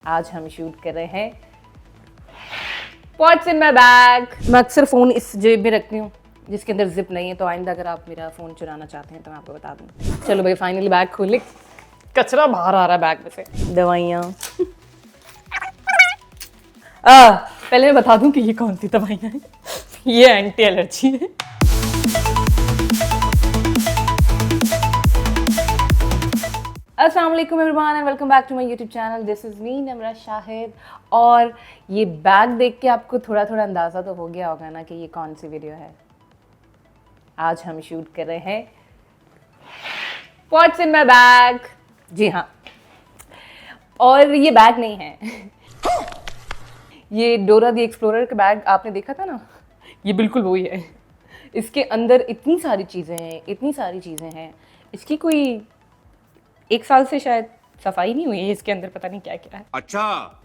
आज हम शूट कर रहे हैं व्हाट्स इन माई बैग। मैं अक्सर फ़ोन इस जेब में रखती हूँ जिसके अंदर जिप नहीं है, तो आइंदा अगर आप मेरा फ़ोन चुराना चाहते हैं तो मैं आपको बता दूँ। चलो भाई, फाइनली बैग खोले, कचरा बाहर आ रहा है बैग में से। दवाइयाँ पहले मैं बता दूँ कि ये कौन सी दवाइयाँ हैं। ये एंटी एलर्जी है। अस्सलाम वालेकुम everyone and welcome back to my YouTube channel. This is me Namra Shahid. और ये बैग देख के आपको थोड़ा थोड़ा अंदाज़ा तो हो गया होगा ना कि ये कौन सी वीडियो है। आज हम शूट कर रहे हैं व्हाट्स इन माय बैग। जी हाँ, और ये बैग नहीं है, ये डोरा दी एक्सप्लोरर का बैग आपने देखा था ना, ये बिल्कुल वही है। इसके अंदर इतनी सारी चीज़ें हैं, इसकी कोई 1 साल से शायद सफाई नहीं हुई है। इसके अंदर पता नहीं क्या क्या है। अच्छा,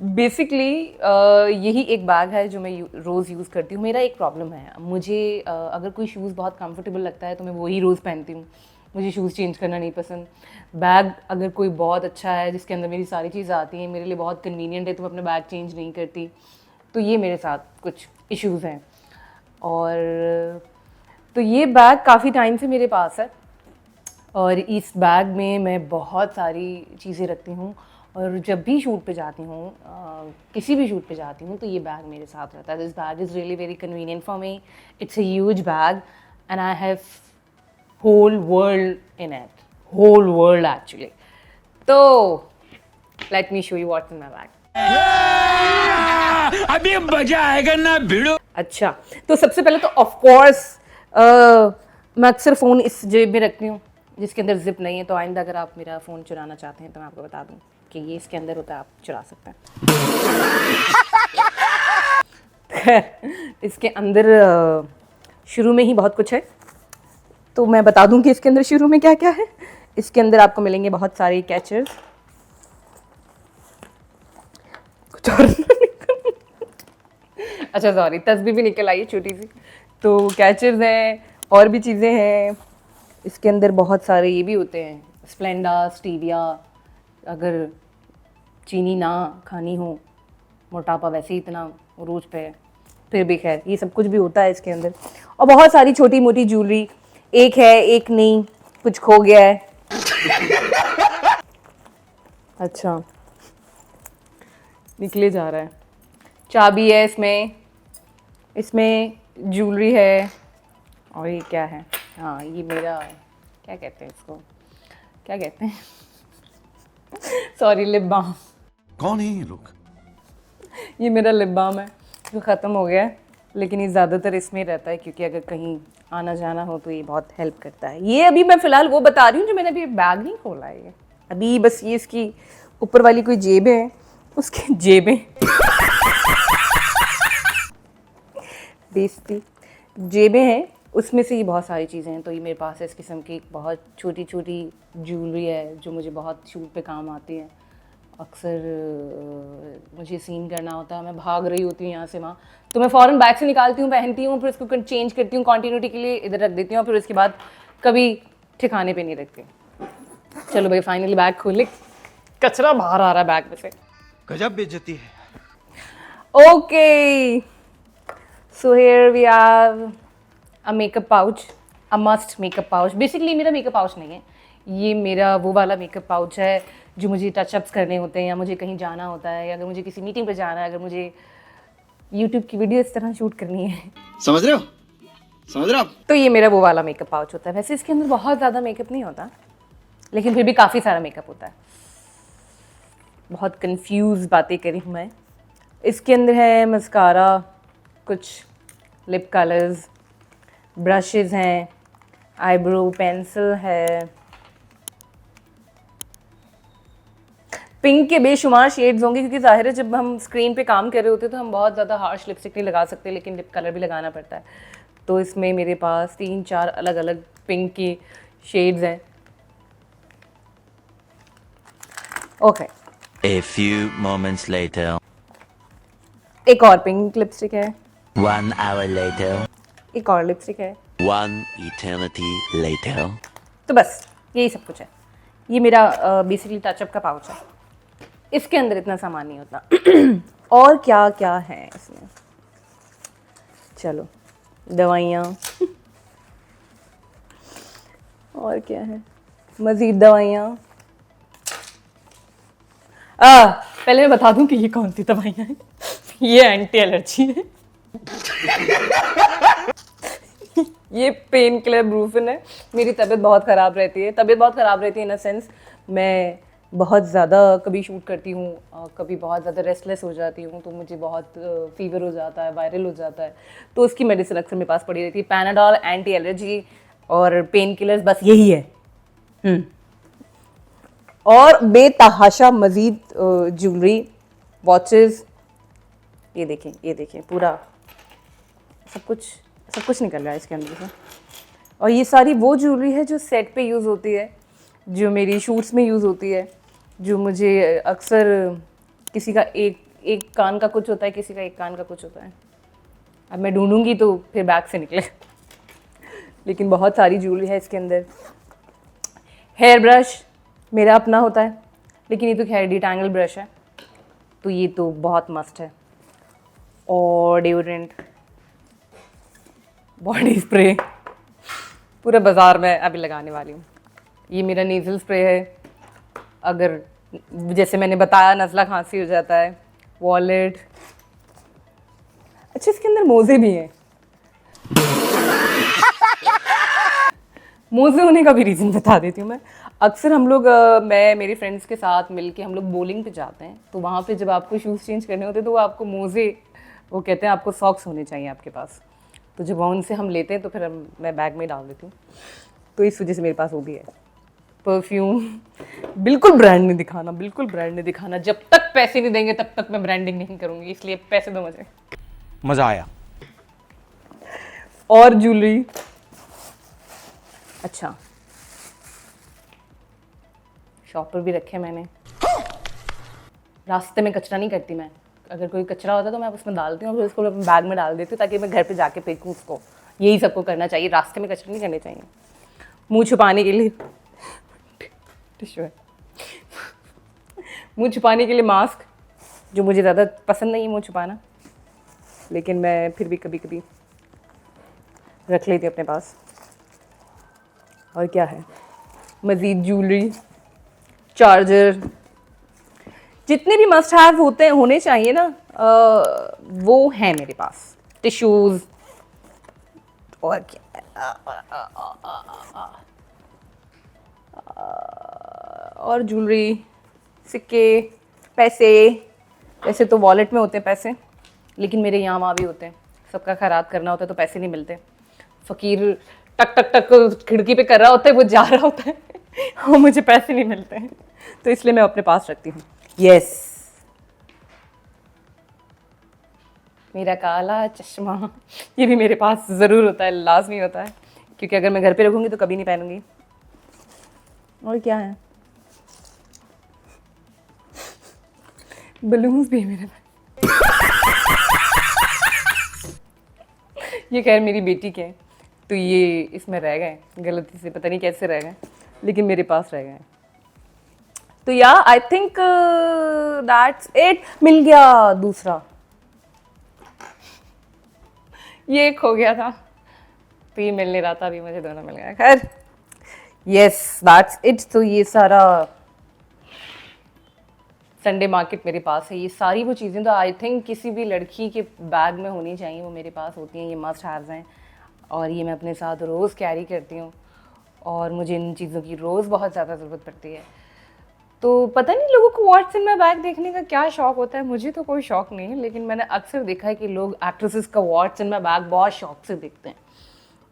बेसिकली यही एक बैग है जो मैं रोज़ यूज़ करती हूँ। मेरा एक प्रॉब्लम है, मुझे अगर कोई शूज़ बहुत कंफर्टेबल लगता है तो मैं वही रोज़ पहनती हूँ। मुझे शूज़ चेंज करना नहीं पसंद। बैग अगर कोई बहुत अच्छा है जिसके अंदर मेरी सारी चीज़ें आती हैं, मेरे लिए बहुत कन्वीनियंट है, तो मैं अपना बैग चेंज नहीं करती। तो ये मेरे साथ कुछ इश्यूज़ हैं। और तो ये बैग काफ़ी टाइम से मेरे पास है और इस बैग में मैं बहुत सारी चीज़ें रखती हूँ। और जब भी शूट पे जाती हूँ, किसी भी शूट पे जाती हूँ, तो ये बैग मेरे साथ रहता है। This bag is really very convenient for me. It's a huge bag and I have whole world in it, whole world actually. तो let me show you what's in my bag. अभी मजा आएगा ना भिड़ो। अच्छा, तो सबसे पहले तो ऑफ कोर्स मैं अक्सर फ़ोन इस जेब में रखती हूँ जिसके अंदर जिप नहीं है, तो आइंदा अगर आप मेरा फ़ोन चुराना चाहते हैं तो मैं आपको बता दूँ कि ये इसके अंदर होता है, आप चुरा सकते हैं। इसके अंदर शुरू में ही बहुत कुछ है, तो मैं बता दूँ कि इसके अंदर शुरू में क्या क्या है। इसके अंदर आपको मिलेंगे बहुत सारे कैचर्स, कुछ और अच्छा सॉरी, तस्बीह भी निकल आई छोटी सी। तो कैचर्स हैं और भी चीज़ें हैं। इसके अंदर बहुत सारे ये भी होते हैं, स्प्लेंडा, स्टीविया, अगर चीनी ना खानी हो, मोटापा वैसे ही इतना उरूज पे है, फिर भी खैर ये सब कुछ भी होता है इसके अंदर। और बहुत सारी छोटी मोटी ज्वेलरी, एक है एक नहीं, कुछ खो गया है। अच्छा, निकले जा रहा है। चाबी है इसमें ज्वेलरी है। और ये क्या है? हाँ, ये मेरा क्या कहते हैं इसको, क्या कहते हैं सॉरी, लिप बाम। कौन है ये लोग? ये मेरा लिप बाम है जो ख़त्म हो गया है, लेकिन ये ज़्यादातर इसमें रहता है क्योंकि अगर कहीं आना जाना हो तो ये बहुत हेल्प करता है। ये अभी मैं फ़िलहाल वो बता रही हूँ जो मैंने अभी बैग नहीं खोला है। ये अभी बस ये इसकी ऊपर वाली कोई जेब है, उसकी जेबें बेइज्जती जेबें हैं, उसमें से ये बहुत सारी चीज़ें हैं। तो ये मेरे पास है इस किस्म की बहुत छोटी छोटी ज्वेलरी है जो मुझे बहुत शूट पे काम आती है। अक्सर मुझे सीन करना होता है, मैं भाग रही होती हूँ यहाँ से वहाँ, तो मैं फ़ौरन बैग से निकालती हूँ, पहनती हूँ, फिर उसको चेंज करती हूँ कॉन्टीन्यूटी के लिए, इधर रख देती हूँ, फिर उसके बाद कभी ठिकाने पे नहीं रखती। चलो भाई, फाइनली बैग खोले, कचरा बाहर आ रहा है बैग में से। गजब बेइज्जती है। Okay, so here we have a makeup pouch, a must makeup pouch. Basically मेरा मेकअप पाउच नहीं है, ये मेरा वो वाला मेकअप पाउच है जो मुझे टचअप्स करने होते हैं, या मुझे कहीं जाना होता है, या अगर मुझे किसी मीटिंग पे जाना है, अगर मुझे यूट्यूब की वीडियो इस तरह शूट करनी है, समझ रहे हो? तो ये मेरा वो वाला मेकअप पाउच होता है। वैसे इसके अंदर बहुत ज़्यादा मेकअप नहीं होता, लेकिन फिर भी काफ़ी सारा मेकअप होता है। बहुत कंफ्यूज बातें करी हूँ मैं। इसके अंदर है मस्कारा, कुछ लिप कलर्स, ब्रशेज़ हैं, आईब्रो पेंसिल है, पिंक के बेशुमार शेड्स होंगे क्योंकि ज़ाहिर है जब हम स्क्रीन पे काम कर रहे होते हैं तो हम बहुत ज़्यादा हार्श लिपस्टिक नहीं लगा सकते, लेकिन लिप कलर भी लगाना पड़ता है। तो इसमें मेरे पास 3-4 अलग अलग पिंक की शेड्स हैं। Okay, A few moments later. एक और पिंक लिपस्टिक है, 1 hour later. एक और लिपस्टिक है। 1 eternity later. तो बस यही सब कुछ है। ये मेरा बेसिकली टचअप का पाउच है। इसके अंदर इतना सामान नहीं होता। और क्या क्या है इसमें, चलो दवाइयाँ और क्या है, मज़ीद दवाइयाँ। पहले मैं बता दूं कि ये कौन सी दवाइयाँ हैं। ये एंटी एलर्जी है। ये पेन किलर ब्रूफिन है। मेरी तबीयत बहुत ख़राब रहती है, इन अ सेंस मैं बहुत ज़्यादा कभी शूट करती हूँ, कभी बहुत ज़्यादा रेस्टलेस हो जाती हूँ, तो मुझे बहुत फीवर हो जाता है, वायरल हो जाता है, तो उसकी मेडिसिन अक्सर मेरे पास पड़ी रहती है। पैनाडॉल, एंटी एलर्जी और पेन किलर्स, बस यही है। और बेतहाशा मज़ीद ज्वेलरी, वॉचेस, ये देखें पूरा सब कुछ निकल रहा है इसके अंदर से। और ये सारी वो ज्वेलरी है जो सेट पे यूज़ होती है, जो मेरी शूट्स में यूज़ होती है, जो मुझे अक्सर किसी का एक कान का कुछ होता है, किसी का एक कान का कुछ होता है। अब मैं ढूंढूंगी तो फिर बैग से निकले। लेकिन बहुत सारी ज्वेलरी है इसके अंदर। हेयर ब्रश मेरा अपना होता है, लेकिन ये तो खैर डिटैंगल ब्रश है, तो ये तो बहुत मस्त है। और डिओड्रेंट, बॉडी स्प्रे, पूरे बाज़ार में अभी लगाने वाली हूँ। ये मेरा नेज़ल स्प्रे है, अगर जैसे मैंने बताया नज़ला खांसी हो जाता है। वॉलेट, अच्छा इसके अंदर मोज़े भी हैं। मोज़े होने का भी रीज़न बता देती हूँ मैं। अक्सर हम लोग मैं मेरे फ्रेंड्स के साथ मिलके हम लोग बोलिंग पे जाते हैं, तो वहाँ पे जब आपको शूज़ चेंज करने होते हैं तो वो आपको मोज़े, वो कहते हैं आपको सॉक्स होने चाहिए आपके पास, तो जब उनसे हम लेते हैं तो फिर मैं बैग में डाल देती हूँ, तो इस वजह से मेरे पास वो भी है। परफ्यूम, बिल्कुल ब्रांड नहीं दिखाना, जब तक पैसे नहीं देंगे तब तक मैं ब्रांडिंग नहीं करूँगी, इसलिए पैसे दो मुझे। मजा आया। और ज्वेलरी, अच्छा शॉपर भी रखे मैंने। रास्ते में कचरा नहीं करती मैं, अगर कोई कचरा होता है तो मैं उसमें डालती हूँ और फिर उसको अपने बैग में डाल देती हूँ, ताकि मैं घर पे जाके फेंकूँ उसको। यही सबको करना चाहिए, रास्ते में कचरा नहीं करने चाहिए। मुंह छुपाने के लिए टिश्यू है। मुंह छुपाने के लिए मास्क, जो मुझे ज़्यादा पसंद नहीं है मुंह छुपाना, लेकिन मैं फिर भी कभी कभी रख लेती हूँ अपने पास। और क्या है, मज़ीद ज्वेलरी, चार्जर, जितने भी मस्ट हैव होने चाहिए ना, वो है मेरे पास। टिश्यूज़ और क्या, और ज्वेलरी, सिक्के, पैसे तो वॉलेट में होते हैं पैसे, लेकिन मेरे यहाँ वहाँ भी होते हैं। सबका खैरात करना होता है तो पैसे नहीं मिलते। फ़कीर टक टक टक खिड़की पे कर रहा होता है, वो जा रहा होता है और मुझे पैसे नहीं मिलते हैं, तो इसलिए मैं अपने पास रखती हूँ। यस, मेरा काला चश्मा, ये भी मेरे पास ज़रूर होता है, लाजमी होता है, क्योंकि अगर मैं घर पे रखूँगी तो कभी नहीं पहनूंगी। और क्या है, बलून्स भी है मेरे पास। ये खैर मेरी बेटी के हैं, तो ये इसमें रह गए गलती से, पता नहीं कैसे रह गए, लेकिन मेरे पास रह गए। तो या आई थिंक दैट्स इट। मिल गया दूसरा, ये एक हो गया था, तो ये मिल नहीं रहा था, अभी मुझे दोनों मिल गया। खैर यस दैट्स इट। तो ये सारा संडे मार्केट मेरे पास है। ये सारी वो चीज़ें तो आई थिंक किसी भी लड़की के बैग में होनी चाहिए, वो मेरे पास होती हैं। ये मस्ट हैव्स हैं और ये मैं अपने साथ रोज़ कैरी करती हूँ, और मुझे इन चीज़ों की रोज़ बहुत ज़्यादा ज़रूरत पड़ती है। तो पता नहीं लोगों को व्हाट्स इन माय बैग देखने का क्या शौक़ होता है, मुझे तो कोई शौक़ नहीं है, लेकिन मैंने अक्सर देखा है कि लोग एक्ट्रेसेस का व्हाट्स इन माय बैग बहुत शौक़ से देखते हैं,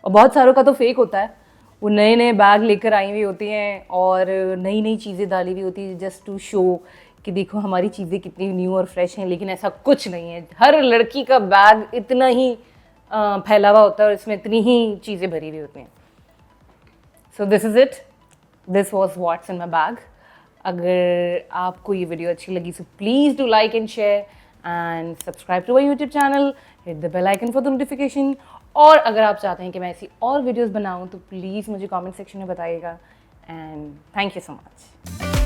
और बहुत सारों का तो फेक होता है। वो नए नए बैग लेकर आई हुई होती हैं और नई नई चीज़ें डाली हुई होती है जस्ट टू शो कि देखो हमारी चीज़ें कितनी न्यू और फ्रेश हैं, लेकिन ऐसा कुछ नहीं है। हर लड़की का बैग इतना ही फैला हुआ होता है और इसमें इतनी ही चीज़ें भरी हुई होती हैं। So this is it, this was what's in my bag. अगर आपको ये वीडियो अच्छी लगी so please do like and share and subscribe to my YouTube channel, hit the bell icon for the notification. और अगर आप चाहते हैं कि मैं ऐसी और वीडियोज़ बनाऊँ तो प्लीज़ मुझे कॉमेंट सेक्शन में बताइएगा। And thank you so much.